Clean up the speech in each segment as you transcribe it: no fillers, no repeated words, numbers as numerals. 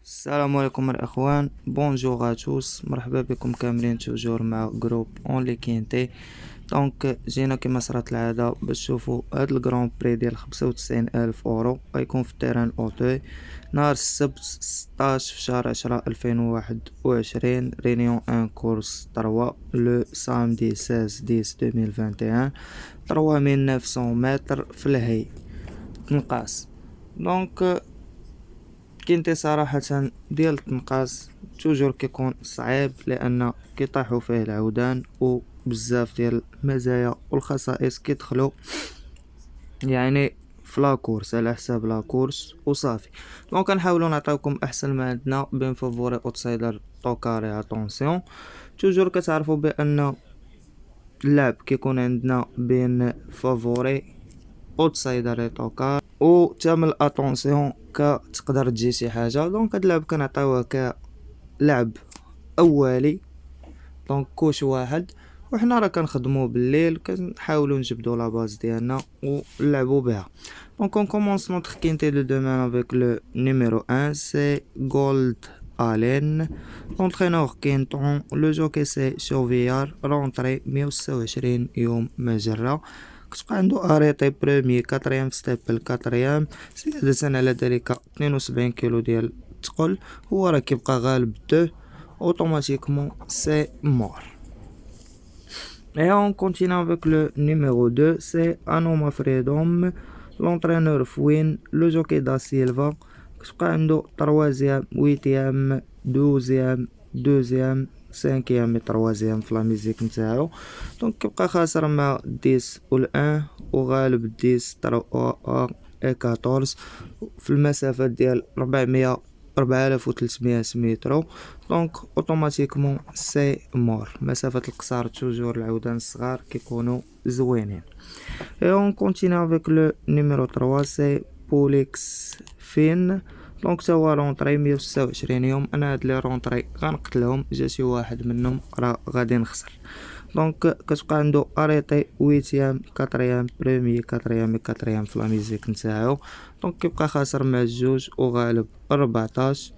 السلام عليكم الأخوان، بونجور توس، مرحبا بكم كاملين توجور مع جروب اون لي كينتي. دونك جينا كما صرات العادة باش تشوفوا هاد الجران بري ديال 95,000 أورو غيكون في تيران أوتوي نهار السبت 16 في شهر 10 2021. رينيون ان كورس 3 لو سامدي 16 10 2021 3900 متر في الهي تنقاس. دونك كينتي صراحة ديال التنقاس توجور كيكون صعيب لأن كيطيحو فيه العودان و بزاف ديال المزايا والخصائص كيدخلو يعني في لاكورس على حساب لاكورس وصافي. دونك كنحاولو نعطيوكم احسن ما عندنا بين فافوري اوتسايدر طوكاري. اتونسيون توجور كتعرفوا بان اللعب كيكون عندنا بين فافوري اوتسايدر طوكار و تامل اتونسيون كتقدر تجي شي حاجه. دونك هاد اللعب كنعطيوه كلعب اولي، دونك كوش واحد، وحنا راه كنخدمو بالليل كنحاولو نجبدو لا باز ديالنا ونلعبو بها. دونك on commence notre quintet de demain avec le numéro 1, c'est Gold Allen, l'entraîneur Quinton, le jockey c'est Chauvillard, rentrée 126 يوم مجرة، كتبقى عندو اريتي بروميي كاتريام في ستيبل كاتريام زيادة على ذلك 72 كيلو ديال الثقل، هو راه كيبقى غالب دو automatiquement c'est mort. Et on continue avec le numéro 2, c'est Anoma Freedom, l'entraîneur Fouine, le jockey Da Silva, كتبقى عنده 3e 8e 12e 2e 5e 3e في لا ميزيك نتاعو. دونك كيبقى خاسر مع 10 و 1 وغالب 10 3 و 14 في المسافة ديال 4300 متر. دونك اوتوماتيكمون سي مور. مسافة القصار توجور العودان الصغار كيكونوا زوينين. Et on continue avec le numéro 3, c'est Polix Fin. دونك تا هو رونطري 126 يوم. انا هاد لي رونطري غنقتلهم، جا شي واحد منهم راه غادي نخسر. دونك كتبقى عنده اريتي 8 4 بروميي 4 في لا ميزيك نتاعو. دونك كيبقى خاسر مع الجوج وغالب 14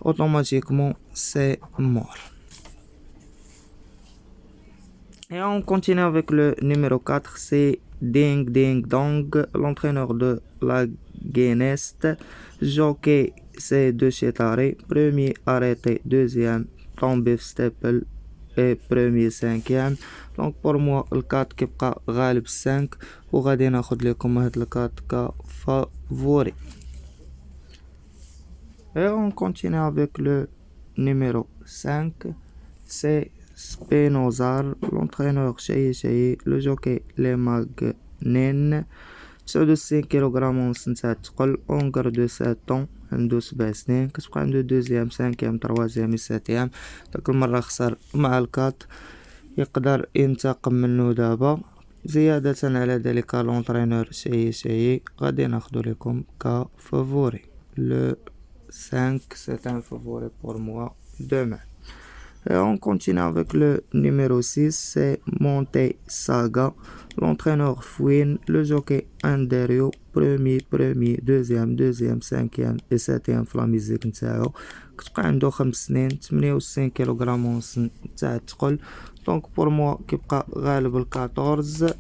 automatiquement c'est mort. Et on continue avec le numéro 4, c'est Ding Ding Dong, l'entraîneur de la Guinnest. Jockey c'est de Chetari, premier arrêté, deuxième tombé staple et premier 5e. Donc pour moi le 4 كيبقى غالب 5 وغادي ناخد لكم هاد ال 4 كفافوري. Et on continue avec le numéro 5, c'est Spinozar, l'entraîneur Cheyi, le jockey Les Magnin, 99 كيلوغرام ونص نتاع الثقل، اونغر دو 7 عنده 7 سنين، كتبقى عنده 2 5 3 7. داك المرة خسر مع الكات، يقدر ينتقم منه دابا. زيادة على ذلك لونترينور شيي غادي ناخدو لكم كفافوري. لو 5 c'est un favori pour moi demain. Et on continue avec le numéro 6, c'est Monte Saga, l'entraîneur Fouine, le jockey Anderio, premier, deuxième, 5e et 7e في لا ميزيك نتاعو. كتبقى عنده 5 سنين 98 كيلوغرام ونص نتاع الثقل. دونك بور موا كيبقى غالب 14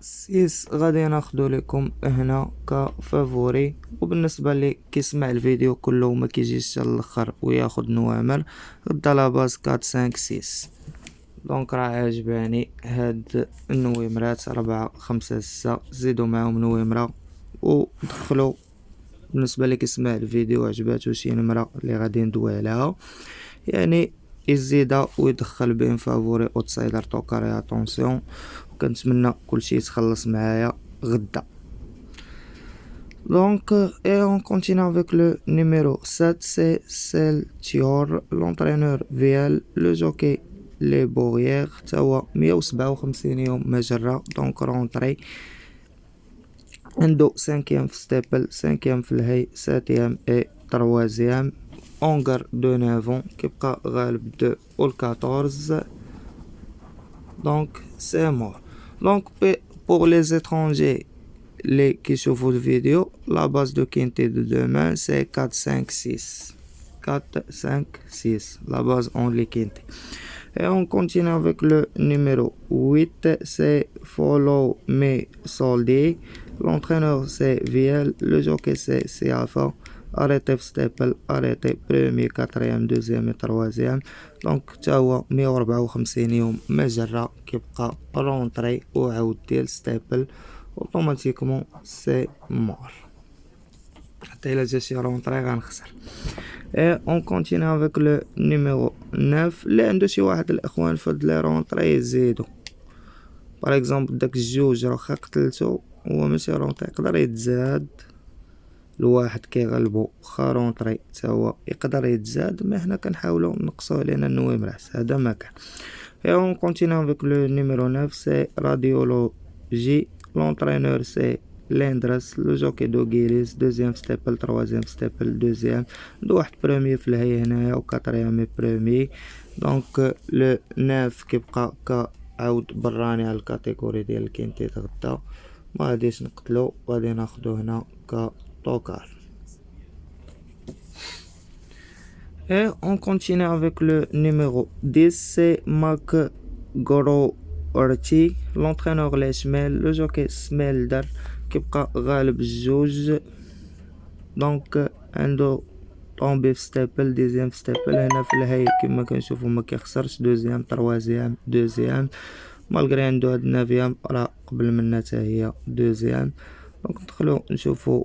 6 غادي ناخدو لكم هنا كفافوري. وبالنسبه اللي كيسمع الفيديو كله وما كيجيش للاخر وياخد نوامر غدا لا باز 4 5 6. دونك راه عجباني هاد النويمرات 4 5 6 زيدوا معاهم نويمره ودخلوا. بالنسبه اللي كيسمع الفيديو عجباتو شي نمره اللي غادي ندوي عليها يعني يزيدها ويدخل بين فافوري اوتسايدر طوكاري. اتونسيون كنتمنى كلشي يتخلص معايا غدا. Donc et on continue avec le numéro 7, c'est Celtior, l'entraîneur VL, le jockey Les Bourrières, تا هو 157 يوم مجرة. دونك رونطري عنده 5e في ستيبل 5e في الهي 7e et 3e اونغر دو 9 كيبقى غالب 2 و 14. دونك c'est mort. Donc pour les étrangers les qui chauffent le vidéo, la base de quintet de demain, c'est 4, 5, 6. 4, 5, 6. La base en les quintet. Et on continue avec le numéro 8, c'est Follow Me Soldi. L'entraîneur, c'est VL. Le jockey, c'est CAFA. Arrêtez Staple, arrêtez premier, quatrième, deuxième et troisième. Donc تاهو 154 يوم مجرة كيبقى رونطري وعاود ديال ستابل اوتوماتيكمون سي مور حتى إلا جا شي رونطري غنخسر. Et on continue avec le numéro 9 اللي عنده شي واحد الإخوان فهاد لي رونطري يزيدو. باغ اكزومبل داك الجوج راه قتلتو هو ماشي رونطري يقدر يتزاد الواحد كيغلبو خا رونطري تا هو يقدر يتزاد مي حنا كنحاولو نقصو علينا النويم راس هذا ما كان. Et on continue avec le numéro 9 c'est Radiologie. L'entraîneur c'est Lendres. Le jockey Dogiris. Deuxième staple, troisième staple, deuxième عنده واحد premier في الهي هنايا و quatrième premier. دونك لو 9 كيبقى كعاود براني على الكاتيجوري ديال الكينتيت غدا ما غاديش نقتلو غادي ناخدو هنا كطوكار. Et on continue avec le numéro 10 c'est Mac Goroarchi. L'entraîneur les Smel. Le jockey Smelder كيبقى غالب الجوج. دونك عنده طومبي في ستابل ديزيام في ستابل هنا في الهاي كما كنشوفو ما كيخسرش دوزيام تروازيام دوزيام مالغري عندو هاد نافيام راه قبل منا حتى هي دوزيام. دونك ندخلو نشوفو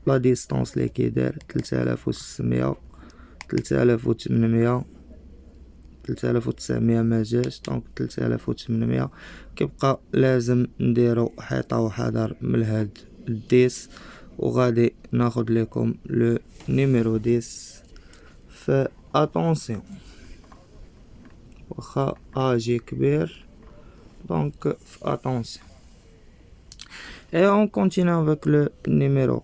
لا ديستونس لي كيدار 3600 3800 3900 ما جاش. دونك 3800 كيبقى لازم نديرو حيطة وحذر من هاد الديس وغادي ناخد لكم لو نيميرو 10 ف اتونسيون واخا اجي كبير دونك ف اتونسيون. Et on continue avec le numéro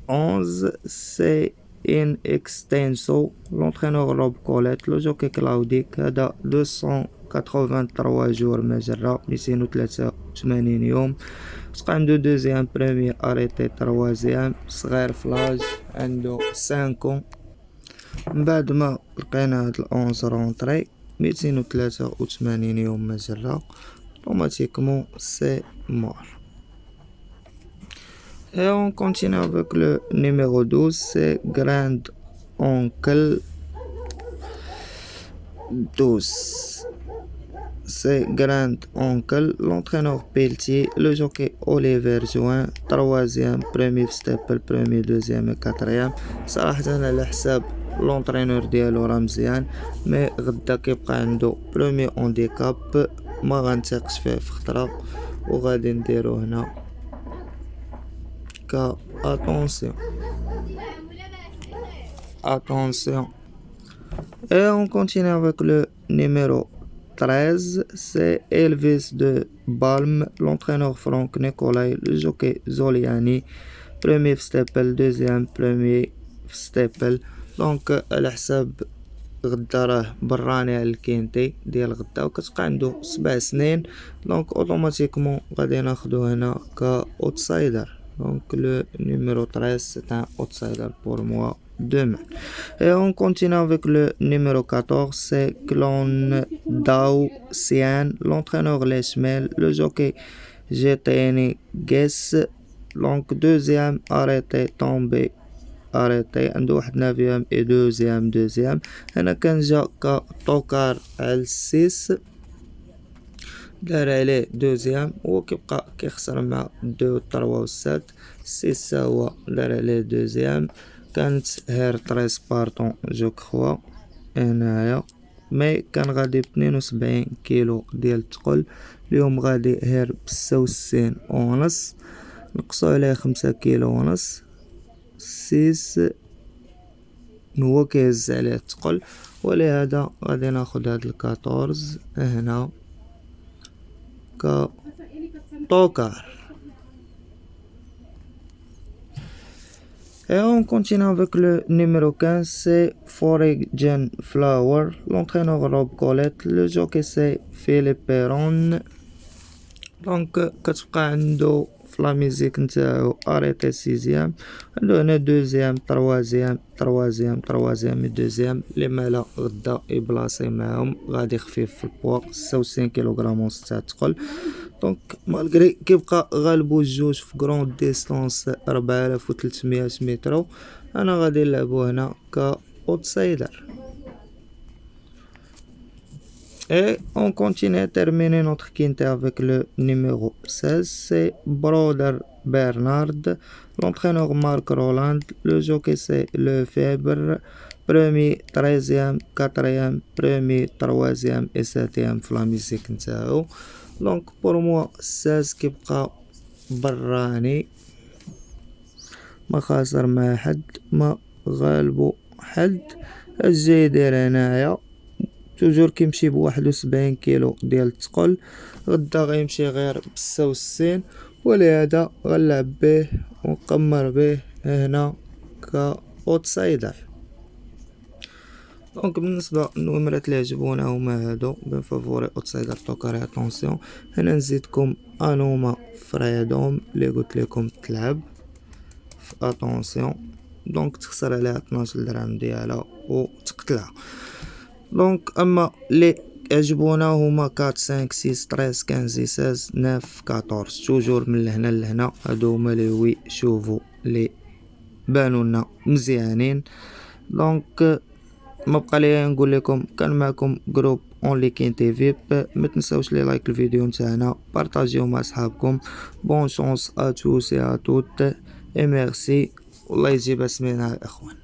11 c'est In Extenso. L'entraîneur Rob Colette. Le jockey Claudic. هذا 283 جور مجرة 283 يوم. بقى عنده دوزيام بريمير اريتي تروازيام صغير فلاج عنده 5 من بعد ما لقينا هاد الأونز رونطري 283 يوم مجرة اوتوماتيكمون سي مور. Et on continue avec le numéro 12 c'est Grand Oncle 12. C'est Grand Oncle. L'entraîneur Pelletier. Le jockey Oliver Join. Troisième, premier staple, premier, deuxième et quatrième. صراحة على حساب l'entraîneur ديالو راه مزيان مي غدا كيبقى عنده premier handicap ما غنثقش فيه في خطرة وغادي نديرو هنا ك attention. Attention. Et on continue avec le numéro 13 c'est Elvis de Balm. L'entraîneur Franck Nicolai. Le jockey Zoliani. Premier staple, deuxième, premier staple. دونك على حساب غدا راه براني على الكينتي ديال غدا وكتبقى عنده 7 سنين. دونك اوتوماتيكمون غادي ناخدو هنا ك اوتسايدر. Donc le numéro 13 c'est un outsider pour moi demain. Et on continue avec le numéro 14 c'est Clone Dao Sian. L'entraîneur Les Schmel. Le jockey GTN Guess. Donc deuxième arrêté tombé arrêté عنده واحد نافيام et deuxième هنا كان جا كطوكار على 6 دار عليه دوزيام هو كيبقى كيخسر مع 2 3 و 7 6 هو دار عليه دوزيام كانت هير 13 بارطون جو كخوا هنايا مي كان غادي ب 72 كيلو ديال الثقل. اليوم غادي هير ب 66 ونص نقصو عليه 5 كيلو ونص 6 هو كيهز عليه الثقل ولهذا غادي ناخد هاد 14 هنا كطوكار. Et on continue avec le numéro 15 c'est Foreign Flower. L'entraîneur Rob Colette. Le jockey c'est Philippe Perron. دونك كتبقى عنده في لا ميزيك نتاعو اريتي سيزيام، عندو هنا دوزيام تروازيام تروازيام دوزيام لي مالا غدا يبلاصي معاهم غادي يخفيف في البوا 96 كيلوغرام ونص تاع الثقل. دونك مالغري كيبقى غالبو الجوج في كروند ديستونس 4300 متر، انا غادي نلعبو هنا كاوتسايدر. Et on continue à terminer notre quinte avec le numéro 16, c'est Broder Bernard, l'entraîneur Marc Roland, le jockey c'est Lefebvre, premier, 13e, 4e, premier, 3e et 7e في la musique نتاعو. Donc pour moi 16 كيبقى براني، ما خاسر مع حد، ما غالبو حد. اجي يدير هنايا توجور كيمشي ب71 كيلو ديال الثقل، غدا غيمشي غير ب66، ولهذا غنلعب به ونقمر به هنا كاوتسايدر. دونك بالنسبه للنمرات اللي عجبونا هما هادو بين فافوري اوتسايدر توكاري اتونسيون. هنا نزيدكم انوما فريدوم اللي قلت لكم تلعب في اتونسيون، دونك تخسر عليها 12 درهم ديالها وتقتلها. دونك اما لي عجبونا هما 4 5 6 13 15 16 9 14 توجور من لهنا لهنا. هادو هما لي وي شوفو لي بانونا مزيانين. دونك ما بقى لي نقول لكم كان معكم جروب اونلي كينتي فيب. ما تنساوش لي لايك الفيديو نتاعنا، بارطاجيو مع صحابكم. بون شونس ا توس اي ا توت اي ميرسي، والله يجيب اسمنا اخوان.